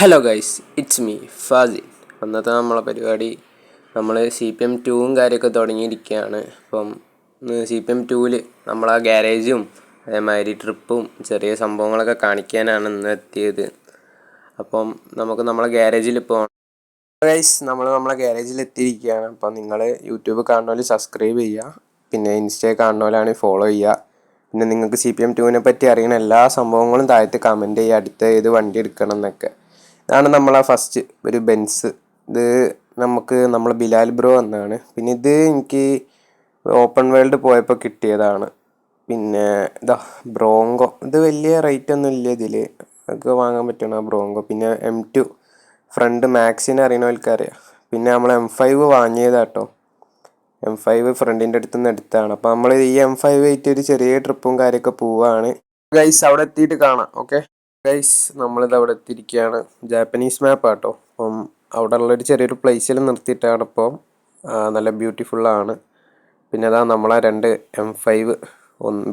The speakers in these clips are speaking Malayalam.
Hello guys, it's me Fasil. അന്നത്തെ നമ്മളെ പരിപാടി നമ്മൾ CPM 2 കാര്യമൊക്കെ തുടങ്ങിയിരിക്കുകയാണ്. അപ്പം CPM 2 നമ്മളാ ഗ്യാരേജും അതേമാതിരി ട്രിപ്പും ചെറിയ സംഭവങ്ങളൊക്കെ കാണിക്കാനാണ് ഇന്ന് എത്തിയത്. അപ്പം നമുക്ക് നമ്മളെ ഗ്യാരേജിൽ ഇപ്പോൾ ഗൈസ് നമ്മളെ ഗ്യാരേജിൽ എത്തിയിരിക്കുകയാണ്. അപ്പം നിങ്ങൾ യൂട്യൂബ് കാണുന്നവർ സബ്സ്ക്രൈബ് ചെയ്യുക, പിന്നെ ഇൻസ്റ്റയിൽ കാണുന്നവരാണെങ്കിൽ ഫോളോ ചെയ്യുക. പിന്നെ നിങ്ങൾക്ക് CPM 2 പറ്റി അറിയുന്ന എല്ലാ സംഭവങ്ങളും താഴത്ത് കമൻറ്റ് ചെയ്യുക, അടുത്ത ഏത് വണ്ടി എടുക്കണം എന്നൊക്കെ. ഇതാണ് നമ്മളെ ഫസ്റ്റ് ഒരു ബെൻസ്. ഇത് നമ്മൾ ബിലാൽ ബ്രോ എന്നാണ്. പിന്നെ ഇത് എനിക്ക് ഓപ്പൺ വേൾഡ് പോയപ്പോൾ കിട്ടിയതാണ്. പിന്നെ ഇതാ ബ്രോങ്കോ. ഇത് വലിയ റേറ്റ് ഒന്നും ഇല്ല, ഇതിൽ ഒക്കെ വാങ്ങാൻ പറ്റണ ബ്രോങ്കോ. പിന്നെ M2 ഫ്രണ്ട് മാക്സിനെ അറിയണവർക്കറിയാം. പിന്നെ നമ്മൾ M5 വാങ്ങിയതാട്ടോ. M5 ഫ്രണ്ടിൻ്റെ അടുത്ത് നിന്ന് എടുത്താണ്. അപ്പോൾ നമ്മൾ ഈ M5 ആയിട്ട് ഒരു ചെറിയ ട്രിപ്പും കാര്യമൊക്കെ പോവാണ്. ഗൈസ് അവിടെ എത്തിയിട്ട് കാണാം. ഓക്കെ ഗൈസ്, നമ്മളിത് അവിടെ എത്തിയിരിക്കുകയാണ്. ജാപ്പനീസ് മാപ്പാട്ടോ. അപ്പം അവിടെ ഉള്ളൊരു ചെറിയൊരു പ്ലേസിൽ നിർത്തിയിട്ടാണ്. ഇപ്പം നല്ല ബ്യൂട്ടിഫുള്ളാണ്. പിന്നെ അതാ നമ്മളെ രണ്ട് M5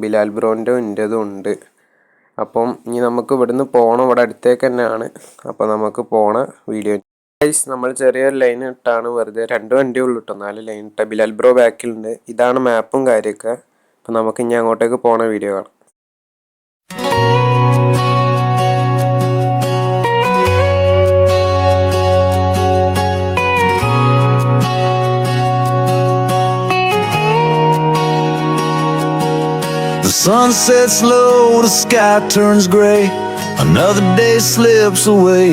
ബിലാൽ ബ്രോൻ്റെ എൻ്റെതും ഉണ്ട്. അപ്പം ഇനി നമുക്ക് ഇവിടുന്ന് പോകണം. ഇവിടെ അടുത്തേക്ക് തന്നെയാണ്. അപ്പം നമുക്ക് പോണ വീഡിയോ ഗൈസ്. നമ്മൾ ചെറിയൊരു ലൈൻ ഇട്ടാണ്, വെറുതെ 2 വണ്ടിയേ ഉള്ളൂ കേട്ടോ, 4 ലൈൻ ഇട്ട. ബിലാൽ ബ്രോ ബാക്കിലുണ്ട്. ഇതാണ് മാപ്പും കാര്യമൊക്കെ. അപ്പം നമുക്ക് ഇനി അങ്ങോട്ടേക്ക് പോണ വീഡിയോ കാണാം. The sun sets low, the sky turns gray. Another day slips away.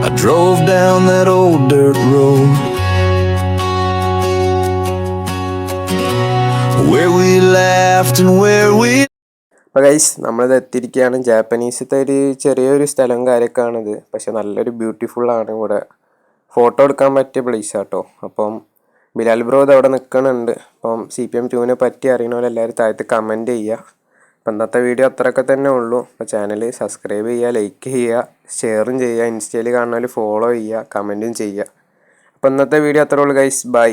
I drove down that old dirt road where we laughed and where we. അപ്പോൾ ഗൈസ് നമ്മളിത് എത്തിയിരിക്കുകയാണ്. ജാപ്പനീസത്തെ ഒരു ചെറിയൊരു സ്ഥലം കാര്യമൊക്കെയാണിത്. പക്ഷെ നല്ലൊരു ബ്യൂട്ടിഫുള്ളാണ്. ഇവിടെ ഫോട്ടോ എടുക്കാൻ പറ്റിയ പ്ലേസാട്ടോ. അപ്പം ബിലാൽ ബ്രോ ഇത് അവിടെ നിൽക്കുന്നുണ്ട്. അപ്പം CPM 2 പറ്റി അറിയണവരെല്ലാവരും താഴത്ത് കമൻറ്റ് ചെയ്യുക. അപ്പം ഇന്നത്തെ വീഡിയോ അത്രയൊക്കെ തന്നെ ഉള്ളൂ. അപ്പോൾ ചാനൽ സബ്സ്ക്രൈബ് ചെയ്യുക, ലൈക്ക് ചെയ്യുക, ഷെയറും ചെയ്യുക, ഇൻസ്റ്റയിൽ കാണുന്നവർ ഫോളോ ചെയ്യുക, കമൻറ്റും ചെയ്യുക. അപ്പോൾ ഇന്നത്തെ വീഡിയോ അത്രേ ഉള്ളൂ ഗൈസ്. ബൈ.